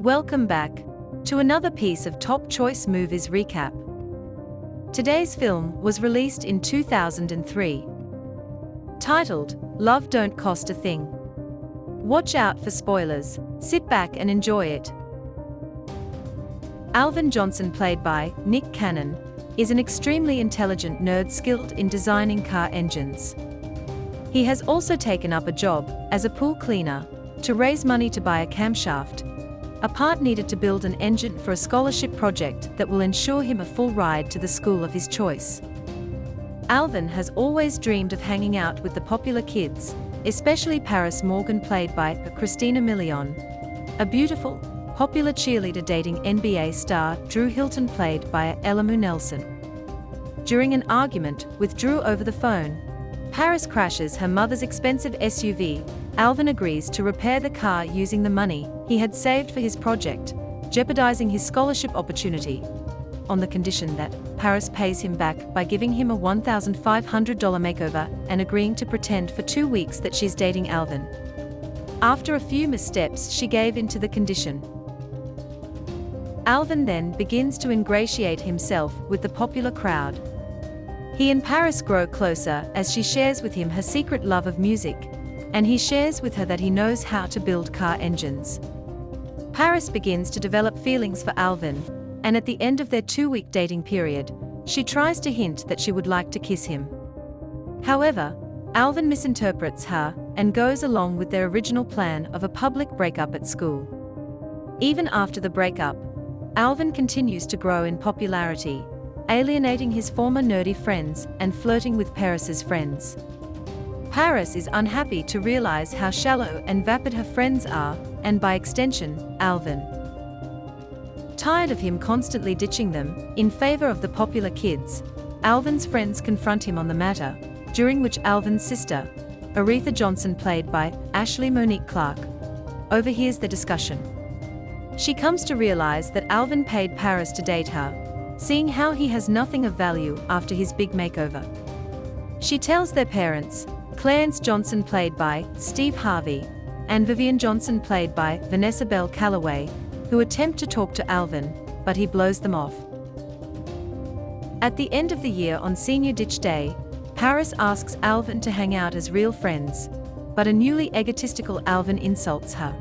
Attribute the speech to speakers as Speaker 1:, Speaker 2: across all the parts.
Speaker 1: Welcome back to another piece of Top Choice Movies recap. Today's film was released in 2003. Titled, Love Don't Cost a Thing. Watch out for spoilers, sit back and enjoy it. Alvin Johnson, played by Nick Cannon, is an extremely intelligent nerd skilled in designing car engines. He has also taken up a job as a pool cleaner to raise money to buy a camshaft, a part needed to build an engine for a scholarship project that will ensure him a full ride to the school of his choice. Alvin has always dreamed of hanging out with the popular kids, especially Paris Morgan, played by Christina Milian, a beautiful, popular cheerleader dating NBA star Drew Hilton, played by Ella Nelson. During an argument with Drew over the phone, Paris crashes her mother's expensive SUV. Alvin agrees to repair the car using the money he had saved for his project, jeopardizing his scholarship opportunity, on the condition that Paris pays him back by giving him a $1,500 makeover and agreeing to pretend for 2 weeks that she's dating Alvin. After a few missteps, she gave in to the condition. Alvin then begins to ingratiate himself with the popular crowd. He and Paris grow closer as she shares with him her secret love of music, and he shares with her that he knows how to build car engines. Paris begins to develop feelings for Alvin, and at the end of their 2-week dating period, she tries to hint that she would like to kiss him. However, Alvin misinterprets her and goes along with their original plan of a public breakup at school. Even after the breakup, Alvin continues to grow in popularity, alienating his former nerdy friends and flirting with Paris's friends. Paris is unhappy to realize how shallow and vapid her friends are, and by extension, Alvin. Tired of him constantly ditching them in favor of the popular kids, Alvin's friends confront him on the matter, during which Alvin's sister, Aretha Johnson, played by Ashley Monique Clark, overhears the discussion. She comes to realize that Alvin paid Paris to date her, seeing how he has nothing of value after his big makeover. She tells their parents, Clarence Johnson, played by Steve Harvey, and Vivian Johnson, played by Vanessa Bell Calloway, who attempt to talk to Alvin, but he blows them off. At the end of the year on Senior Ditch Day, Paris asks Alvin to hang out as real friends, but a newly egotistical Alvin insults her.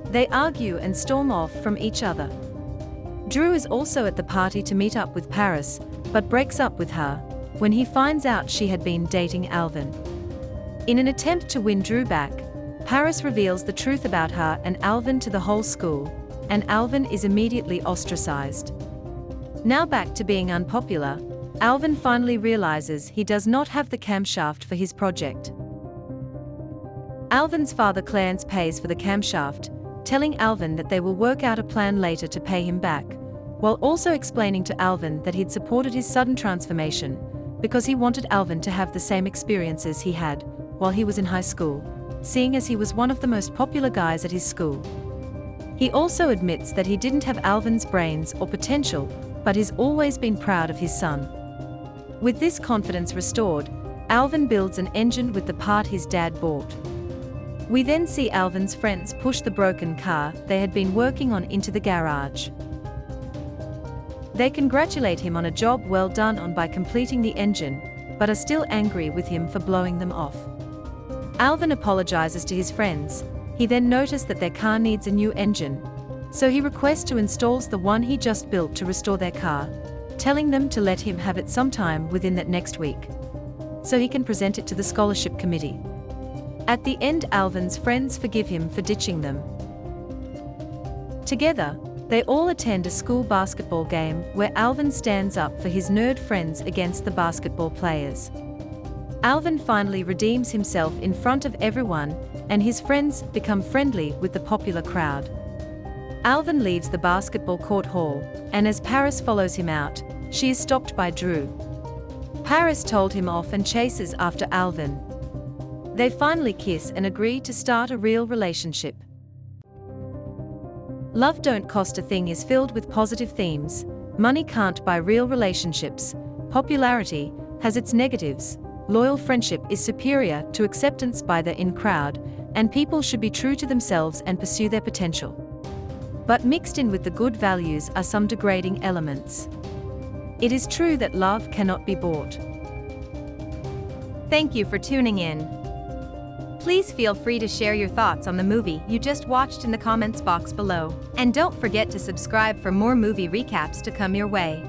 Speaker 1: They argue and storm off from each other. Drew is also at the party to meet up with Paris, but breaks up with her when he finds out she had been dating Alvin. In an attempt to win Drew back, Paris reveals the truth about her and Alvin to the whole school, and Alvin is immediately ostracized. Now back to being unpopular, Alvin finally realizes he does not have the camshaft for his project. Alvin's father Clarence pays for the camshaft, telling Alvin that they will work out a plan later to pay him back, while also explaining to Alvin that he'd supported his sudden transformation because he wanted Alvin to have the same experiences he had while he was in high school, seeing as he was one of the most popular guys at his school. He also admits that he didn't have Alvin's brains or potential, but he's always been proud of his son. With this confidence restored, Alvin builds an engine with the part his dad bought. We then see Alvin's friends push the broken car they had been working on into the garage. They congratulate him on a job well done by completing the engine, but are still angry with him for blowing them off. Alvin apologizes to his friends. He then notices that their car needs a new engine, so he requests to install the one he just built to restore their car, telling them to let him have it sometime within that next week, so he can present it to the scholarship committee. At the end, Alvin's friends forgive him for ditching them. Together, they all attend a school basketball game where Alvin stands up for his nerd friends against the basketball players. Alvin finally redeems himself in front of everyone, and his friends become friendly with the popular crowd. Alvin leaves the basketball court hall, and as Paris follows him out, she is stopped by Drew. Paris told him off and chases after Alvin. They finally kiss and agree to start a real relationship. Love Don't Cost a Thing is filled with positive themes. Money can't buy real relationships. Popularity has its negatives. Loyal friendship is superior to acceptance by the in crowd, and people should be true to themselves and pursue their potential. But mixed in with the good values are some degrading elements. It is true that love cannot be bought.
Speaker 2: Thank you for tuning in. Please feel free to share your thoughts on the movie you just watched in the comments box below. And don't forget to subscribe for more movie recaps to come your way.